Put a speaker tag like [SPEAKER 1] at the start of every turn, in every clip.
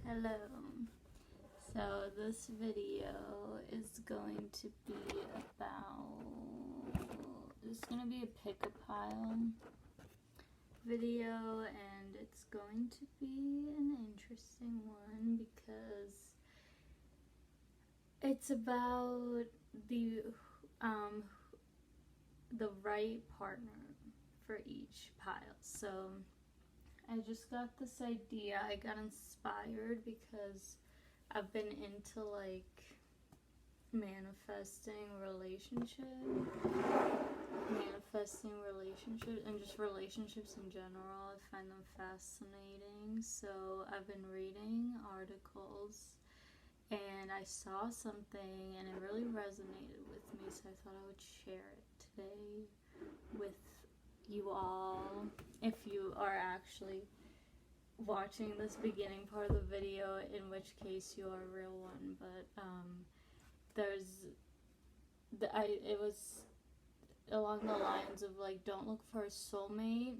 [SPEAKER 1] Hello. So this video is going to be it's going to be a pick-a-pile video, and it's going to be an interesting one because it's about the right partner for each pile. So I just got this idea. I got inspired because I've been into manifesting relationships, and just relationships in general. I find them fascinating. So I've been reading articles and I saw something and it really resonated with me, so I thought I would share it today with you all. If you are actually watching this beginning part of the video, in which case you are a real one, but it was along the lines of don't look for a soulmate,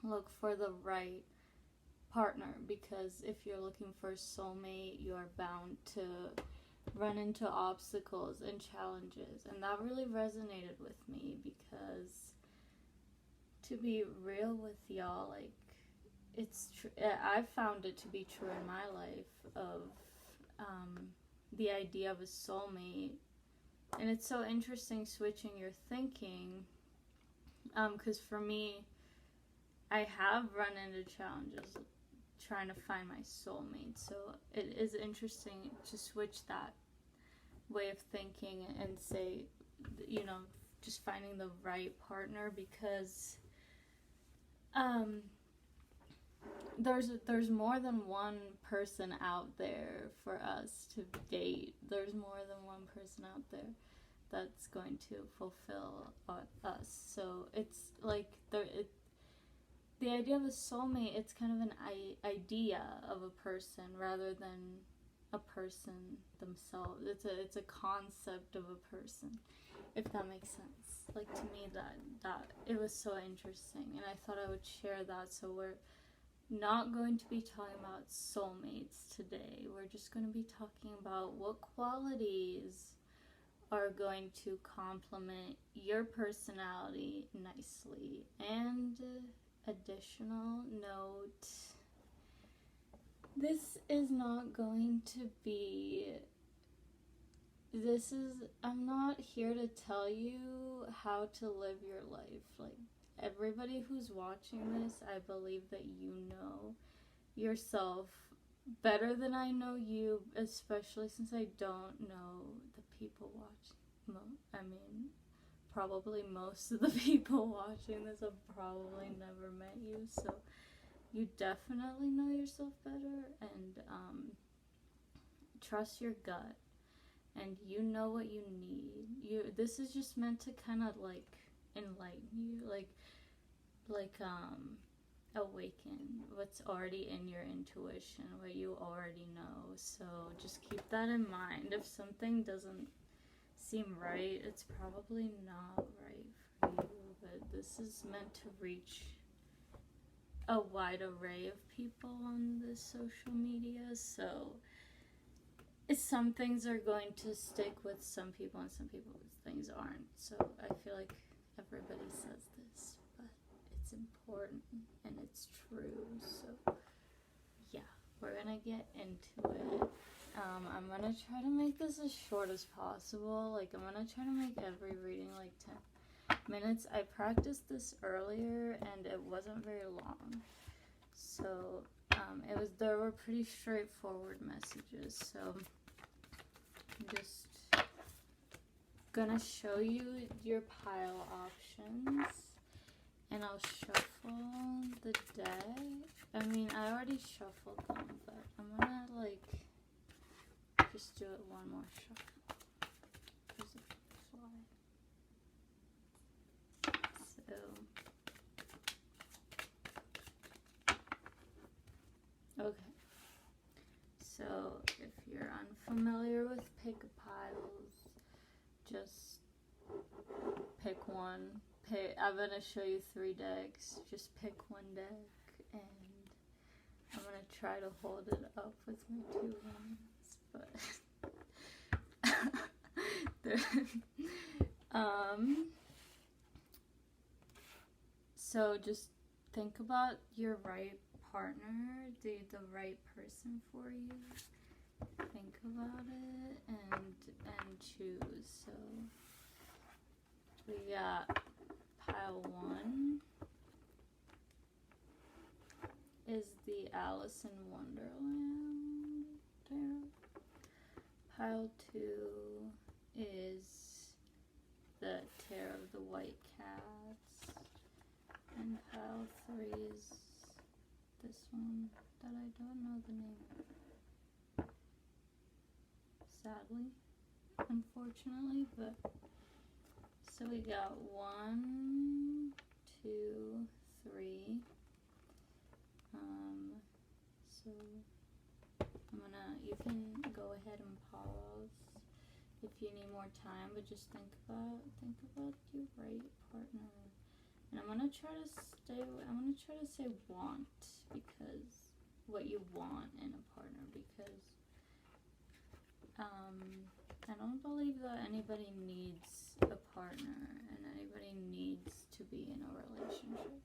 [SPEAKER 1] look for the right partner, because if you're looking for a soulmate, you are bound to run into obstacles and challenges. And that really resonated with me because, to be real with y'all, it's true. I've found it to be true in my life of the idea of a soulmate. And it's so interesting switching your thinking, because for me, I have run into challenges trying to find my soulmate. So it is interesting to switch that way of thinking and say, just finding the right partner, because there's more than one person out there for us to date. There's more than one person out there that's going to fulfill us. So it's the idea of a soulmate, it's kind of an idea of a person rather than a person themselves. It's a concept of a person, if that makes sense. To me, that it was so interesting, and I thought I would share that. So we're not going to be talking about soulmates today. We're just going to be talking about what qualities are going to complement your personality nicely. And additional note, this is not going to be, I'm not here to tell you how to live your life. Everybody who's watching this, I believe that you know yourself better than I know you, especially since I don't know the people watching. Probably most of the people watching this have probably never met you, so you definitely know yourself better, and trust your gut, and you know what you need. This is just meant to kind of enlighten you, awaken what's already in your intuition, what you already know. So just keep that in mind. If something doesn't seem right, it's probably not right for you, but this is meant to reach a wide array of people on this social media. So some things are going to stick with some people and some people's things aren't. So I feel like everybody says this, but it's important and it's true. So yeah, we're gonna get into it. I'm gonna try to make this as short as possible. I'm gonna try to make every reading 10 minutes. I practiced this earlier and it wasn't very long. So there were pretty straightforward messages. So I'm just gonna show you your pile options, and I'll shuffle the deck. I already shuffled them, but I'm gonna just do it one more shuffle. There's a fly. Okay. So if you're unfamiliar with pick-a-piles, just pick one. I'm gonna show you 3 decks. Just pick one deck and I'm gonna try to hold it up with my two hands, but so just think about your right partner, the right person for you. Think about it and choose. So we got pile 1 is the Alice in Wonderland tarot. Pile 2 is the Tarot of the White Cats. And pile 3 is this one that I don't know the name of. Sadly, unfortunately, but so we got 1, 2, 3. So you can go ahead and pause if you need more time, but just think about your right partner. And I'm gonna try to say want, because what you want in a partner, because I don't believe that anybody needs a partner and anybody needs to be in a relationship.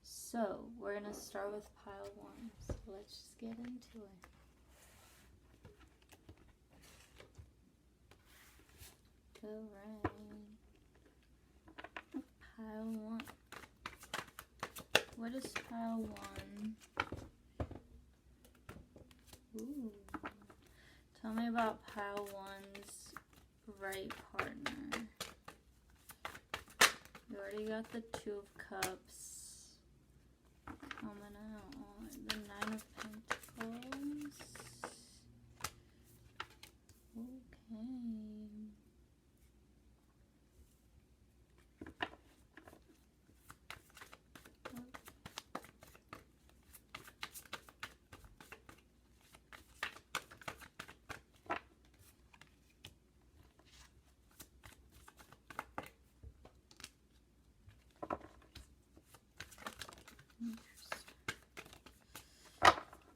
[SPEAKER 1] So we're gonna start with pile 1. So let's just get into it. Alright. Pile 1. What is pile 1? Ooh. Tell me about pile 1's right partner. You already got the 2 of Cups. Coming out. The 9 of Pentacles. Okay.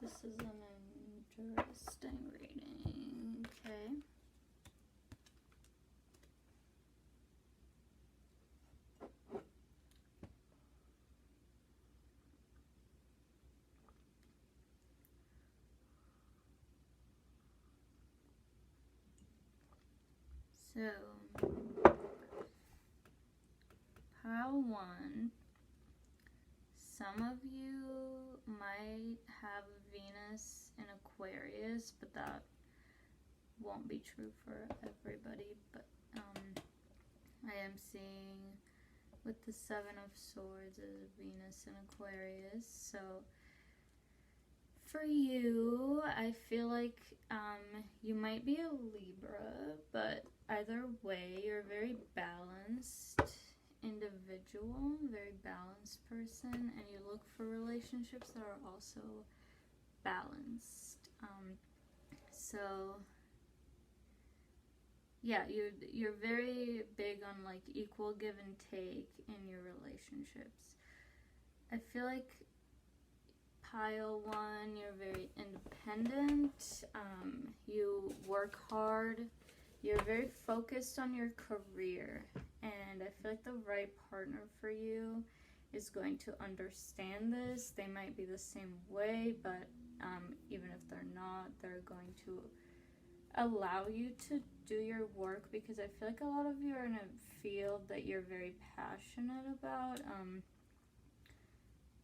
[SPEAKER 1] This is an interesting reading. Okay. So, pile 1. Some of you might have Venus in Aquarius, but that won't be true for everybody. But I am seeing with the 7 of Swords is Venus in Aquarius. So for you, I feel like you might be a Libra, but either way, you're a very balanced individual, very balanced person, and you look for relationships that are also balanced. So yeah, you're very big on like equal give and take in your relationships. I feel like pile 1, you're very independent. You work hard. You're very focused on your career, and I feel like the right partner for you is going to understand this. They might be the same way, but even if they're not, they're going to allow you to do your work, because I feel like a lot of you are in a field that you're very passionate about.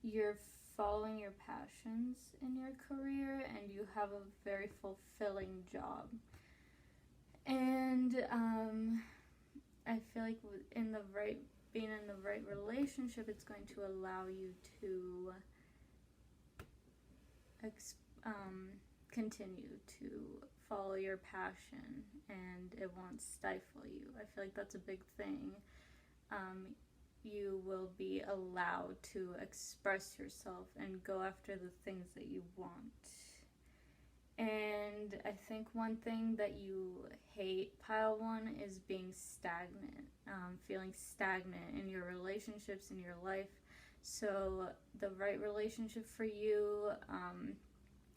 [SPEAKER 1] You're following your passions in your career, and you have a very fulfilling job. And I feel like being in the right relationship, it's going to allow you to continue to follow your passion, and it won't stifle you. I feel like that's a big thing. You will be allowed to express yourself and go after the things that you want. And I think one thing that you hate, pile 1, is being stagnant, feeling stagnant in your relationships, in your life. So the right relationship for you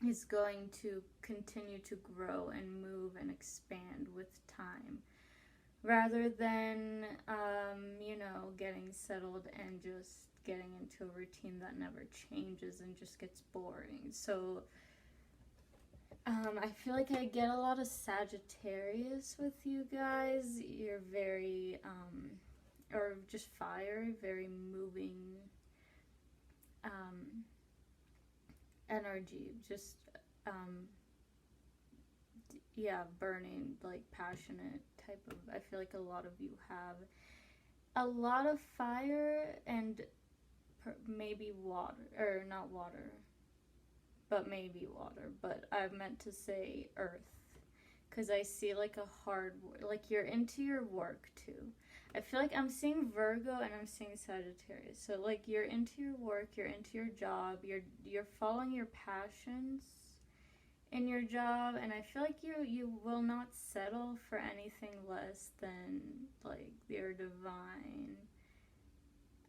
[SPEAKER 1] is going to continue to grow and move and expand with time, rather than, getting settled and just getting into a routine that never changes and just gets boring. So I feel like I get a lot of Sagittarius with you guys. You're very, or just fire, very moving energy. Just, burning, like passionate type of. I feel like a lot of you have a lot of fire and maybe water, or not water, but maybe water, but I meant to say earth, because I see like a hard, like you're into your work too. I feel like I'm seeing Virgo and I'm seeing Sagittarius. So like you're into your work, you're into your job, you're following your passions in your job, and I feel like you will not settle for anything less than like your divine.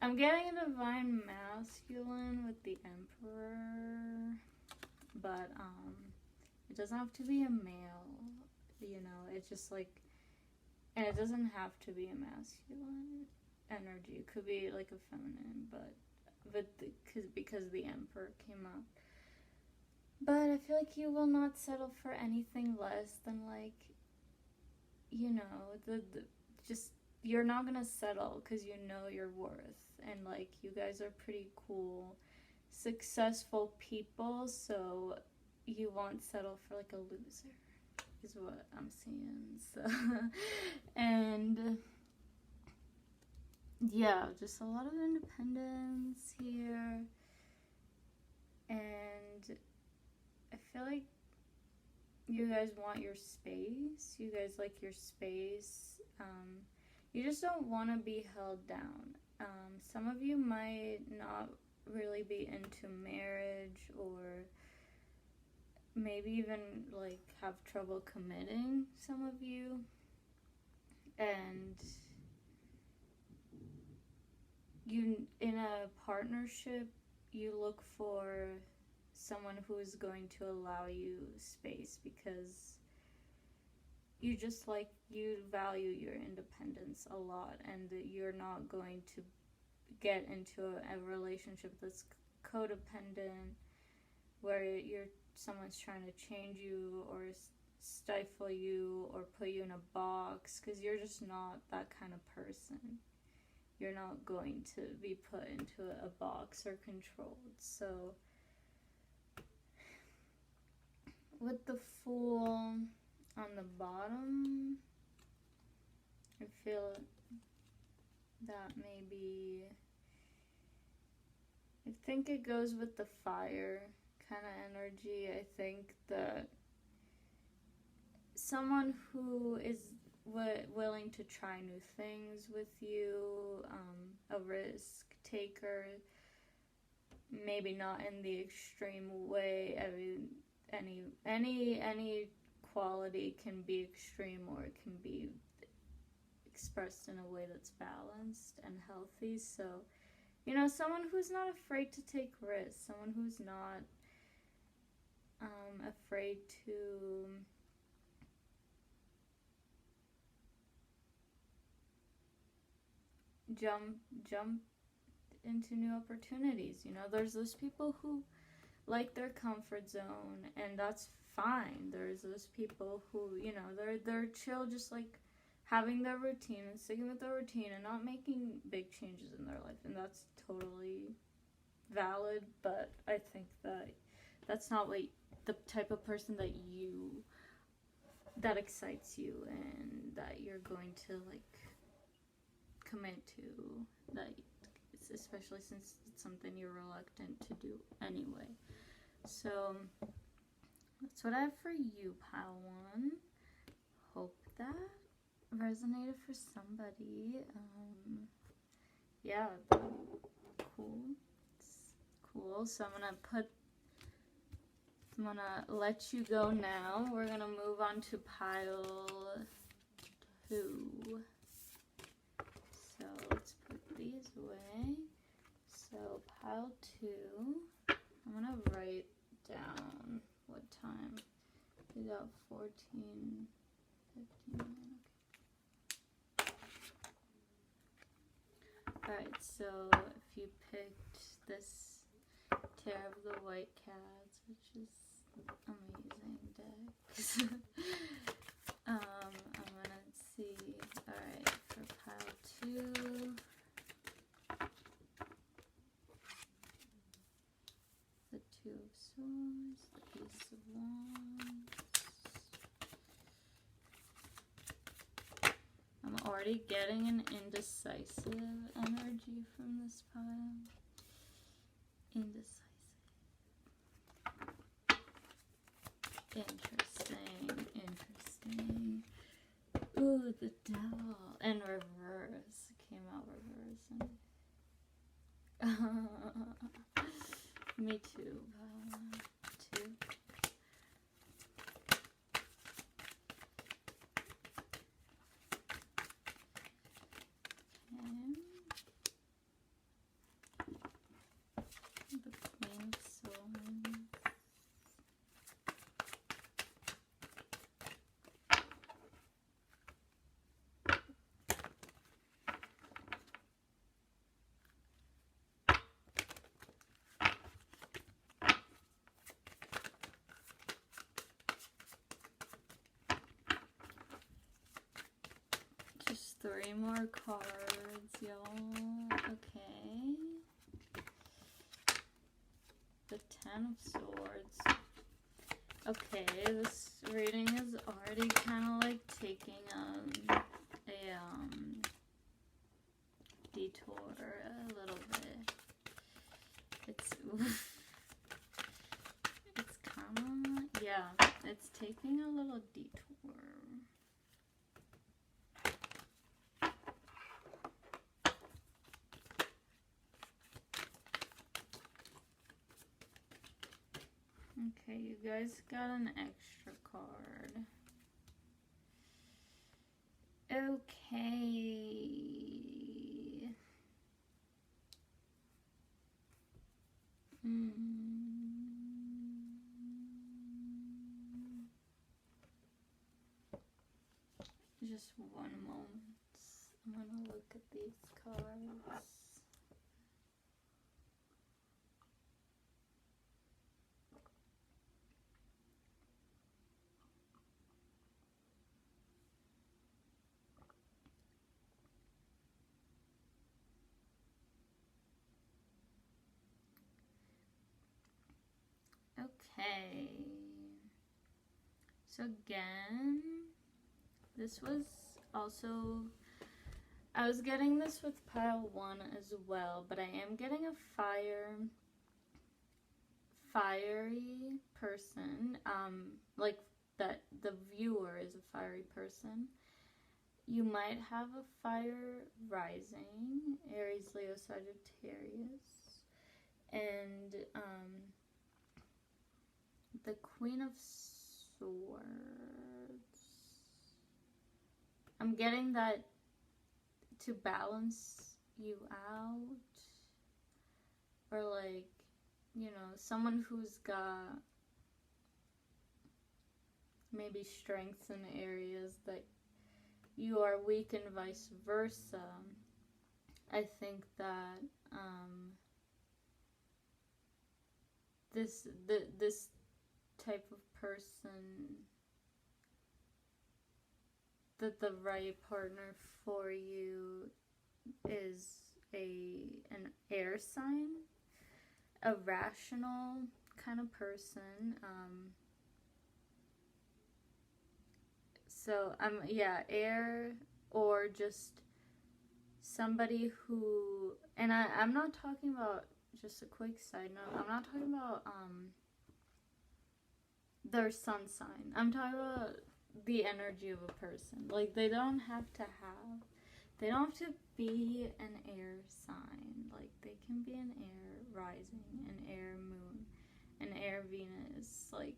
[SPEAKER 1] I'm getting a divine masculine with the Emperor, but it doesn't have to be a male, it's just like, and it doesn't have to be a masculine energy. It could be like a feminine, because the Emperor came up. But I feel like you will not settle for anything less than like, just, you're not gonna settle because you know your worth, and like you guys are pretty cool, successful people, so you won't settle for like a loser, is what I'm seeing. So, and yeah, just a lot of independence here, and I feel like you guys want your space. You guys like your space. You just don't want to be held down. Some of you might not really be into marriage, or maybe even like have trouble committing, some of you. And you, in a partnership, you look for someone who is going to allow you space, because you value your independence a lot, and that you're not going to get into a relationship that's codependent, where someone's trying to change you or stifle you or put you in a box, because you're just not that kind of person. You're not going to be put into a box or controlled. So with the Fool on the bottom, I feel that maybe, I think it goes with the fire kind of energy. I think that someone who is willing to try new things with you, a risk taker, maybe not in the extreme way. I mean, any quality can be extreme, or it can be expressed in a way that's balanced and healthy. So, someone who's not afraid to take risks, someone who's not afraid to jump into new opportunities. There's those people who like their comfort zone, and that's fine. There's those people who, they're chill, just like having their routine and sticking with their routine and not making big changes in their life, and that's totally valid. But I think that that's not what the type of person that excites you and that you're going to like commit to, that especially since it's something you're reluctant to do anyway. So that's what I have for you, pile one. Hope that resonated for somebody. Yeah, but cool. It's cool. So I'm gonna let you go now. We're gonna move on to pile 2. So let's put these away. So pile 2, I'm gonna write down what time. We got 14, 15, okay. Alright, so if you picked this Tear of the White Cats, which is amazing deck. I'm gonna see. Alright, for pile 2. The Two of Swords, the Ace of Wands. I'm already getting an indecisive energy from this pile. Indecisive. Interesting, interesting. Ooh, the Devil. And reverse. It came out reverse. Me too. 2. Okay. The Queen of Swords. Just 3 more cards, y'all. Okay. The 10 of Swords. Okay, this reading is already kind of like taking a detour a little bit. It's kind of, yeah, it's taking a little detour. Okay, you guys got an extra card. Okay. Just one moment. I'm gonna look at these cards. Okay. So again, this was also, I was getting this with pile 1 as well, but I am getting a fiery person, like that the viewer is a fiery person. You might have a fire rising, Aries, Leo, Sagittarius, and the Queen of Swords. I'm getting that to balance you out, or like, you know, someone who's got maybe strengths in areas that you are weak and vice versa. I think that this type of person, that the right partner for you is an air sign, a rational kind of person. So yeah, air, or just somebody who, and I'm not talking about, just a quick side note, I'm not talking about their sun sign. I'm talking about the energy of a person. Like, they don't have to be an air sign. Like, they can be an air rising, an air moon, an air Venus. Like,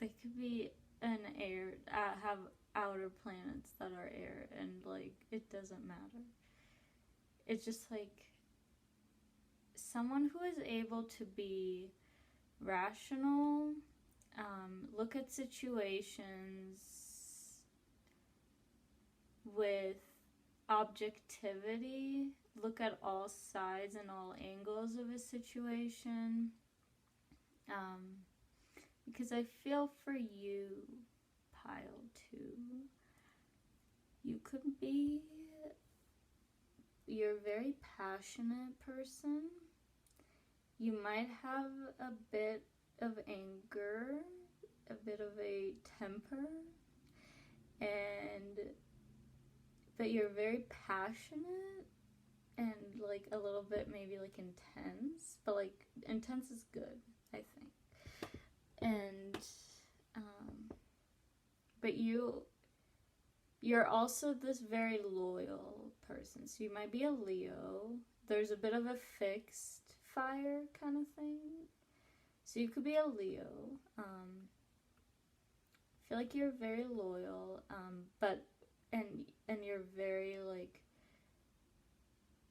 [SPEAKER 1] they could be an air, have outer planets that are air, and like, it doesn't matter. It's just like someone who is able to be rational, look at situations with objectivity, look at all sides and all angles of a situation. Because I feel for you, pile 2, you could be, you're a very passionate person. You might have a bit of anger, a bit of a temper, but you're very passionate and like a little bit maybe like intense, but like intense is good, I think. And but you're also this very loyal person, so you might be a Leo. There's a bit of a fixed fire kind of thing, so you could be a Leo. I feel like you're very loyal, but and you're very like,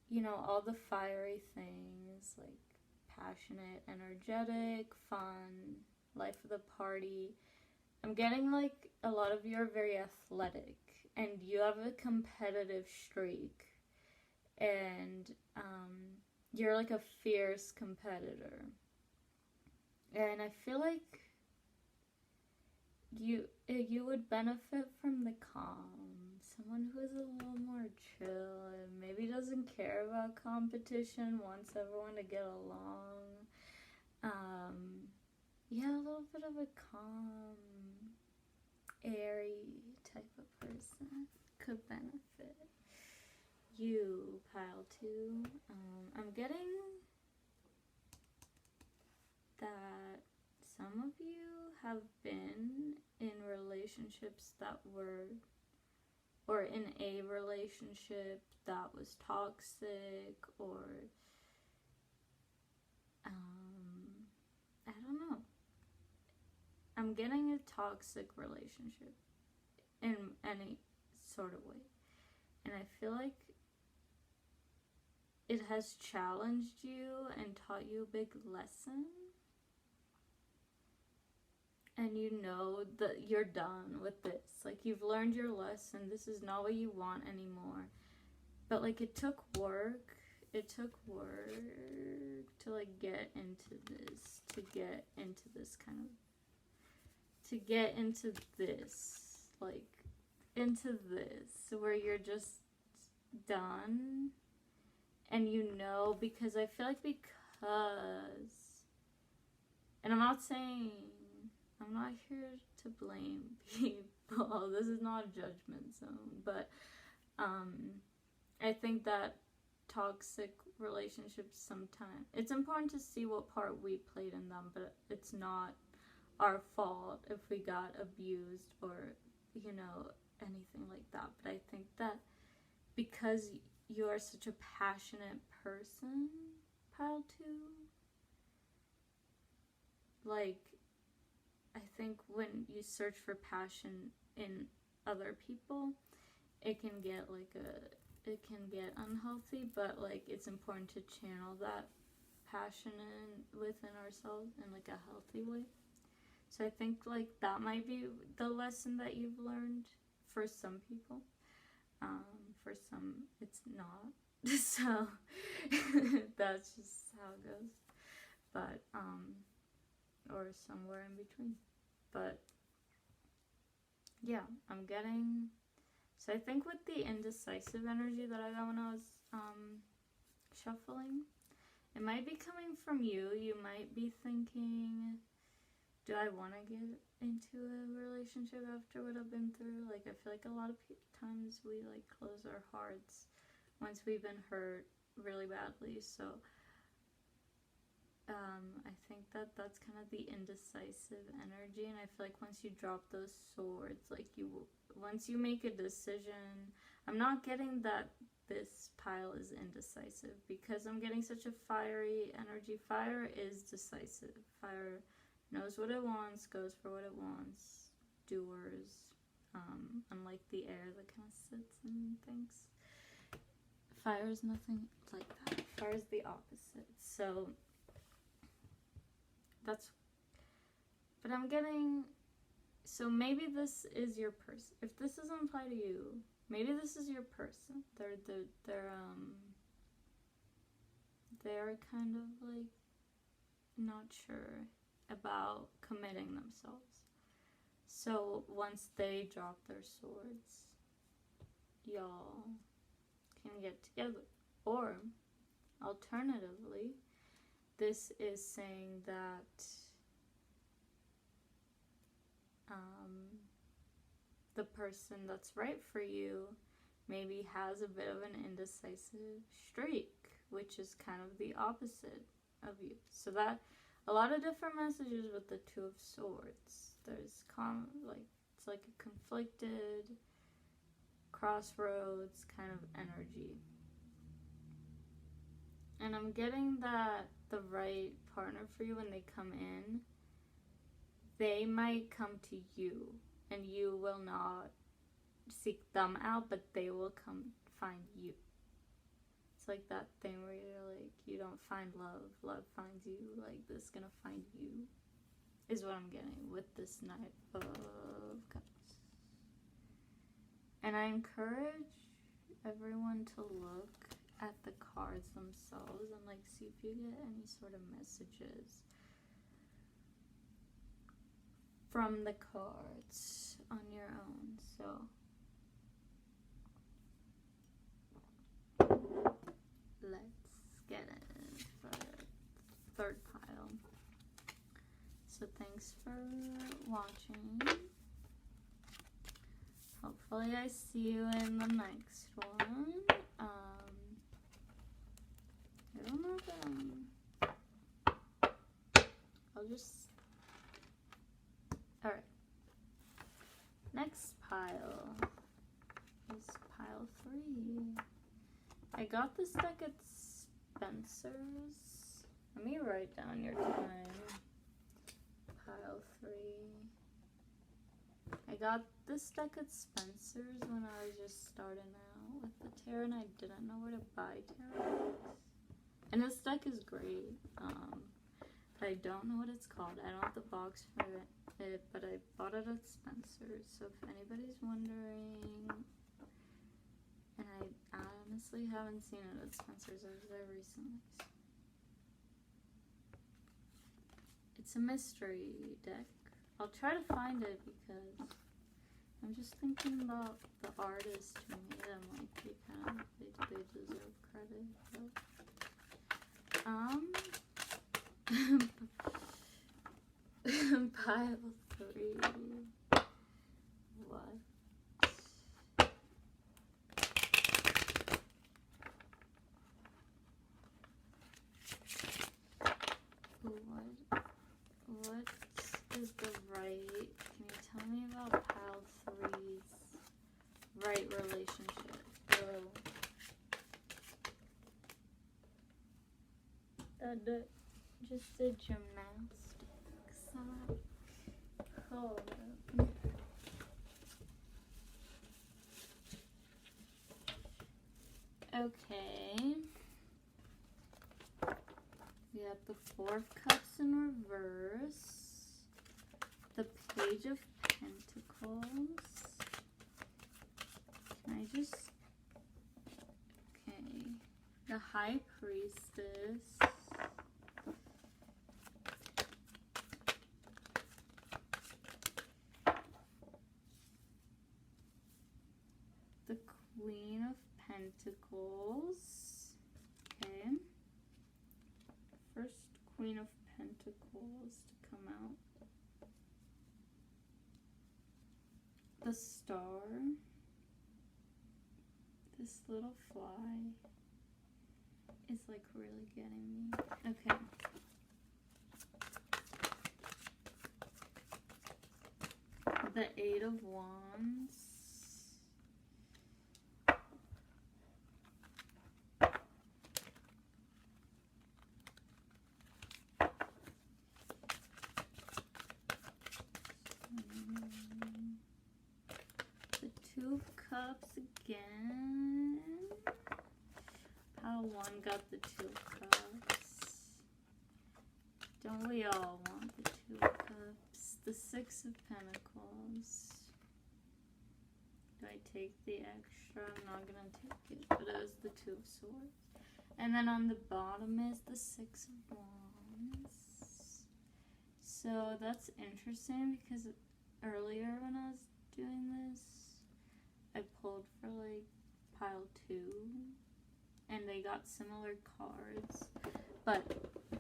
[SPEAKER 1] you know, all the fiery things, like passionate, energetic, fun, life of the party. I'm getting like a lot of you are very athletic and you have a competitive streak, and you're like a fierce competitor. And I feel like you would benefit from the calm. Someone who is a little more chill and maybe doesn't care about competition, wants everyone to get along. Yeah, a little bit of a calm, airy type of person could benefit you, pile 2. I'm getting that some of you have been in relationships that were, or in a relationship that was toxic, or I don't know. I'm getting a toxic relationship in any sort of way. And I feel like it has challenged you and taught you a big lesson. And you know that you're done with this. Like, you've learned your lesson. This is not what you want anymore. But, like, it took work. It took work to, like, get into this. To get into this kind of... To get into this. Like, into this. Where you're just done. And you know, because I feel like and I'm not saying... I'm not here to blame people. This is not a judgment zone. But I think that toxic relationships sometimes... It's important to see what part we played in them, but it's not our fault if we got abused or, you know, anything like that. But I think that because you are such a passionate person, pile 2, like... I think when you search for passion in other people, it can get unhealthy, but like it's important to channel that passion within ourselves in like a healthy way. So I think like that might be the lesson that you've learned for some people. For some it's not. So that's just how it goes. But or somewhere in between. But yeah, I'm getting... So I think with the indecisive energy that I got when I was shuffling, it might be coming from you. You might be thinking, do I want to get into a relationship after what I've been through? Like, I feel like a lot of times we like close our hearts once we've been hurt really badly. So I think that that's kind of the indecisive energy, and I feel like once you drop those swords, like once you make a decision, I'm not getting that this pile is indecisive, because I'm getting such a fiery energy. Fire is decisive. Fire knows what it wants, goes for what it wants, doers, unlike the air that kind of sits and thinks. Fire is nothing like that. Fire is the opposite. So that's, but I'm getting, so maybe this is your person. If this doesn't apply to you, maybe this is your person. They're kind of like not sure about committing themselves. So once they drop their swords, y'all can get together. Or alternatively, this is saying that the person that's right for you maybe has a bit of an indecisive streak, which is kind of the opposite of you. So that, a lot of different messages with the Two of Swords. There's it's like a conflicted crossroads kind of energy. And I'm getting that the right partner for you, when they come in, they might come to you, and you will not seek them out, but they will come find you. It's like that thing where you're like, you don't find love, love finds you. Like, this is gonna find you, is what I'm getting with this Knight of Cups. And I encourage everyone to look at the cards themselves and like see if you get any sort of messages from the cards on your own. So let's get it for third pile. So thanks for watching. Hopefully I see you in the next one. I don't know if I'll just, alright. Next pile is pile 3. I got this deck at Spencer's. Let me write down your time. Pile 3. I got this deck at Spencer's when I was just starting out with the tarot, and I didn't know where to buy tarot decks. And this deck is great. I don't know what it's called. I don't have the box for it, but I bought it at Spencer's. So if anybody's wondering, and I honestly haven't seen it at Spencer's. I was there recently. It's a mystery deck. I'll try to find it because I'm just thinking about the artist who made them. Like, they deserve credit. But, pile 3. What? What is the right? Can you tell me about pile 3's right relationship? Just did gymnastics. Hold up. Okay. We have the Four of Cups in reverse. The Page of Pentacles. Can I just... Okay. The High Priestess. The Queen of Pentacles. Okay. First Queen of Pentacles to come out. The Star. This little fly is like really getting me. Okay. The Eight of Wands. The Two of Cups again. one got the Two of Cups. Don't we all want the Two of Cups? The Six of Pentacles. Do I take the extra? I'm not gonna take it, but it was the Two of Swords. And then on the bottom is the Six of Wands. So that's interesting because earlier when I was doing this, I pulled for like pile 2 and they got similar cards. But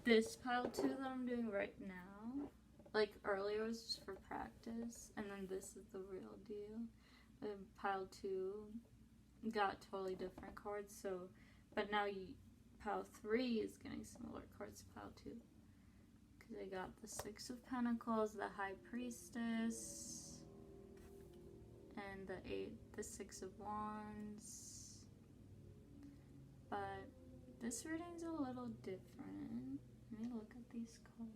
[SPEAKER 1] this pile 2 that I'm doing right now, like earlier was just for practice, and then this is the real deal. Pile 2 got totally different cards, so, but now pile 3 is getting similar cards to pile 2. Because I got the Six of Pentacles, the High Priestess, and the Six of Wands. But this reading's a little different. Let me look at these cards.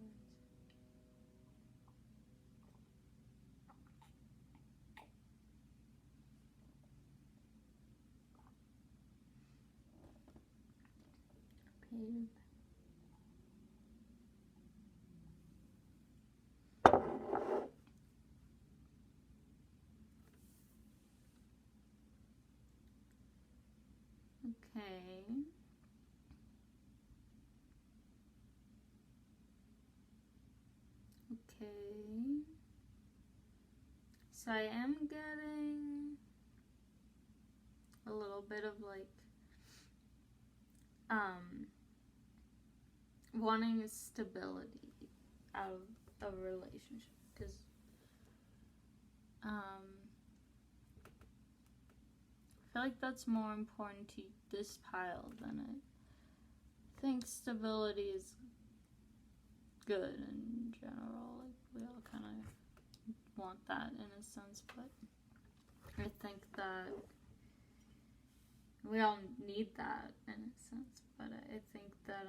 [SPEAKER 1] Okay. Okay. So I am getting a little bit of like wanting stability out of a relationship, because I feel like that's more important to this pile than it. I think stability is good in general. Like we all kind of want that in a sense, but I think that we all need that in a sense. But I think that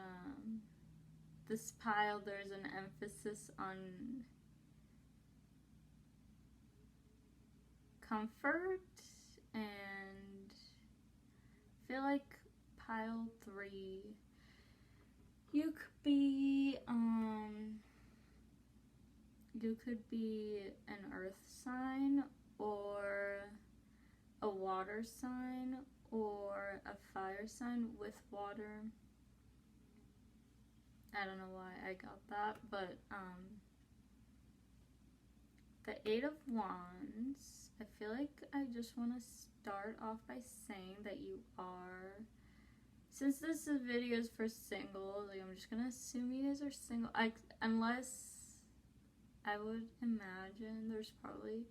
[SPEAKER 1] this pile, there's an emphasis on comfort, and I feel like pile 3, you could be an earth sign or a water sign or a fire sign with water. I don't know why I got that, but the Eight of Wands, I feel like I just want to start off by saying that you are, since this video is for singles, like I'm just gonna assume you guys are single. Unless I would imagine there's probably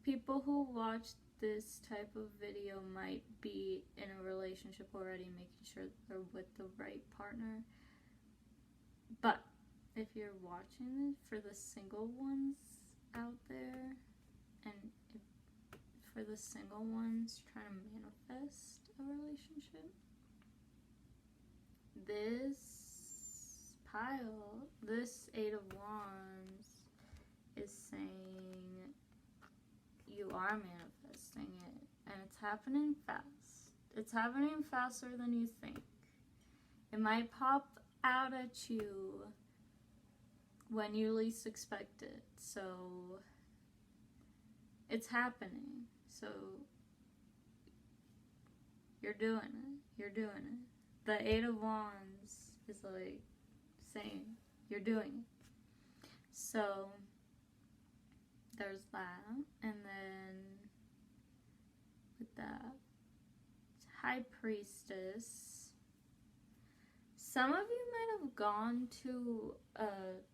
[SPEAKER 1] people who watch this type of video might be in a relationship already, making sure they're with the right partner. But if you're watching it for the single ones out there, and if for the single ones trying to manifest a relationship, this pile, this Eight of Wands, is saying you are manifesting it, and it's happening fast. It's happening faster than you think. It might pop out at you when you least expect it. So it's happening. So you're doing it. You're doing it. The Eight of Wands is like saying you're doing it. So there's that. And then with that High Priestess, some of you might have gone to a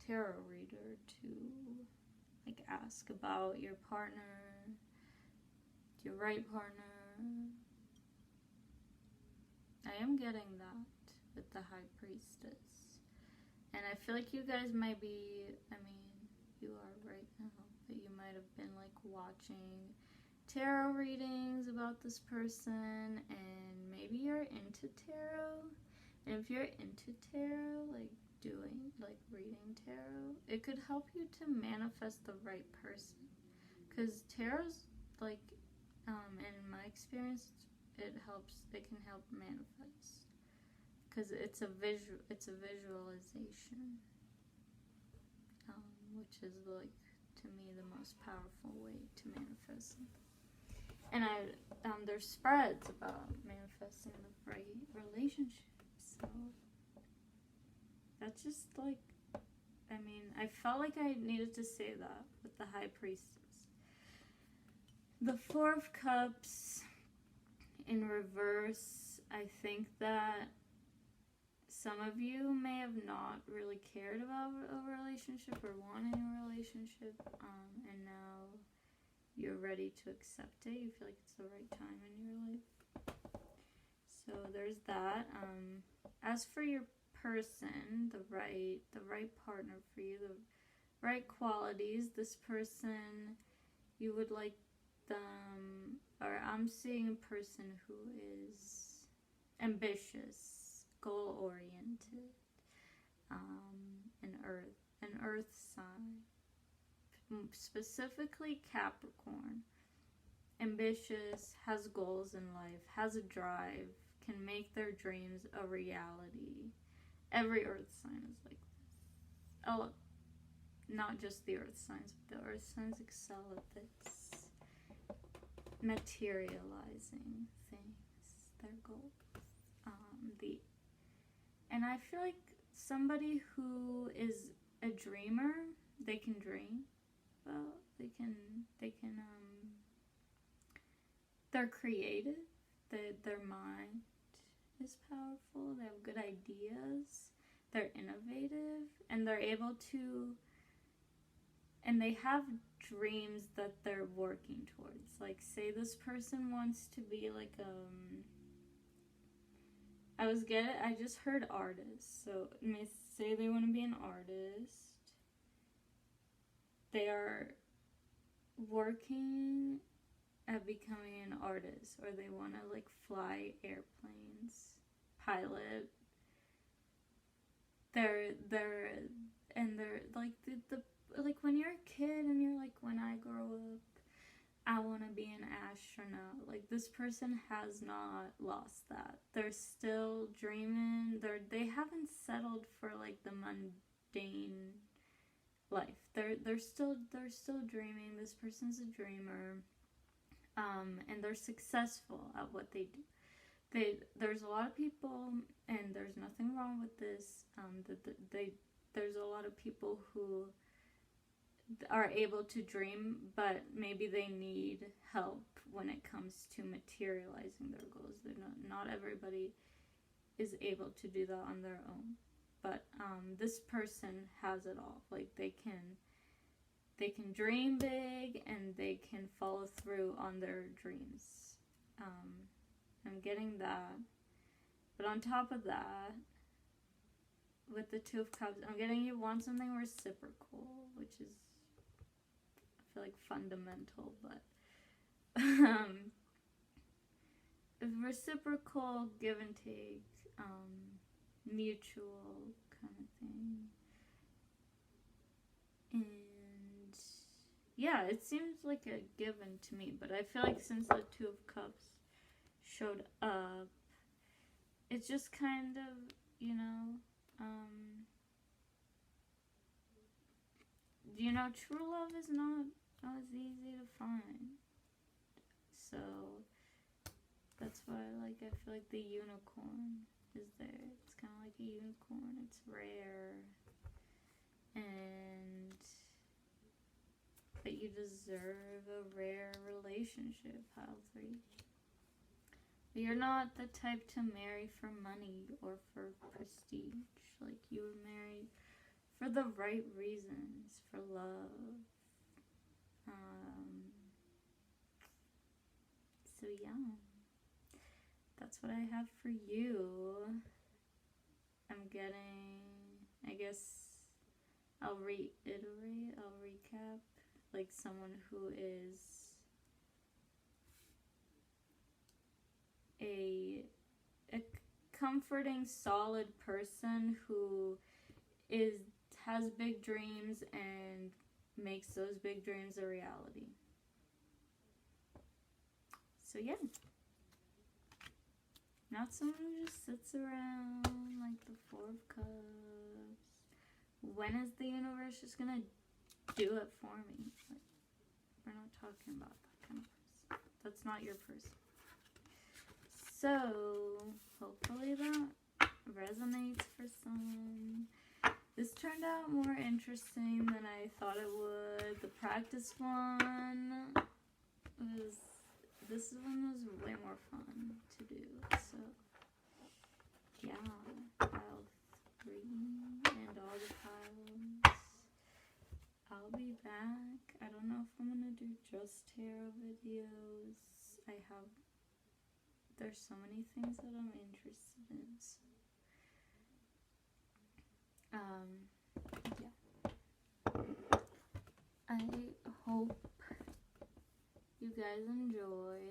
[SPEAKER 1] tarot reader to like ask about your partner, your right partner. I am getting that with the High Priestess. And I feel like you guys might be, I mean, you are right now, but you might have been like watching tarot readings about this person, and maybe you're into tarot. And if you're into tarot, like reading tarot, it could help you to manifest the right person. Because tarot's in my experience, it can help manifest. because it's a visualization, which is like, to me, the most powerful way to manifest something. And there's spreads about manifesting the right relationship. So that's just like, I mean, I felt like I needed to say that with the High Priestess. The Four of Cups in reverse, I think that some of you may have not really cared about a relationship or wanting a relationship, and now you're ready to accept it. You feel like it's the right time in your life. So there's that. As for your person, the right partner for you, the right qualities, this person, you would like them, or I'm seeing a person who is ambitious, goal-oriented, an earth sign, specifically Capricorn, ambitious, has goals in life, has a drive, can make their dreams a reality. Every earth sign is like this. Oh, not just the earth signs, but the earth signs excel at this. Materializing things, their goals. And I feel like somebody who is a dreamer, they can dream. Well, they're creative. Their mind is powerful. They have good ideas. They're innovative, and they're able to, and they have dreams that they're working towards. Like, say this person wants to be like, I just heard artist. So, say they want to be an artist. They are working at becoming an artist, or they want to like fly airplanes, pilot. They're like the like when you're a kid and you're like, when I grow up, I want to be an astronaut. Like, this person has not lost that. They're still dreaming. They haven't settled for like the mundane life. They're still dreaming. This person's a dreamer, and they're successful at what they do. There's a lot of people, and there's nothing wrong with this. There's a lot of people who are able to dream, but maybe they need help when it comes to materializing their goals. Not everybody is able to do that on their own. But this person has it all. Like, they can dream big, and they can follow through on their dreams. I'm getting that. But on top of that, with the Two of Cups, I'm getting you want something reciprocal, which is, I feel like, fundamental, but reciprocal, give and take, mutual kind of thing. And yeah, it seems like a given to me, but I feel like since the Two of Cups showed up, it's just kind of, true love is not as easy to find. So that's why, I feel like the unicorn is there. It's kind of like a unicorn. It's rare. And that you deserve a rare relationship, pile 3. But you're not the type to marry for money or for prestige. Like, you would marry for the right reasons, for love. So yeah, that's what I have for you. I'm getting, I guess I'll recap, like someone who is a comforting, solid person who has big dreams and makes those big dreams a reality. So yeah. Not someone who just sits around like the Four of Cups. When is the universe just gonna do it for me? Like, we're not talking about that kind of person. That's not your person. So, hopefully that resonates for someone. This turned out more interesting than I thought it would. The practice one was... This one was way more fun to do. So, yeah. Pile 3 and all the piles. I'll be back. I don't know if I'm gonna do just tarot videos. There's so many things that I'm interested in. So, yeah. I hope you guys enjoyed.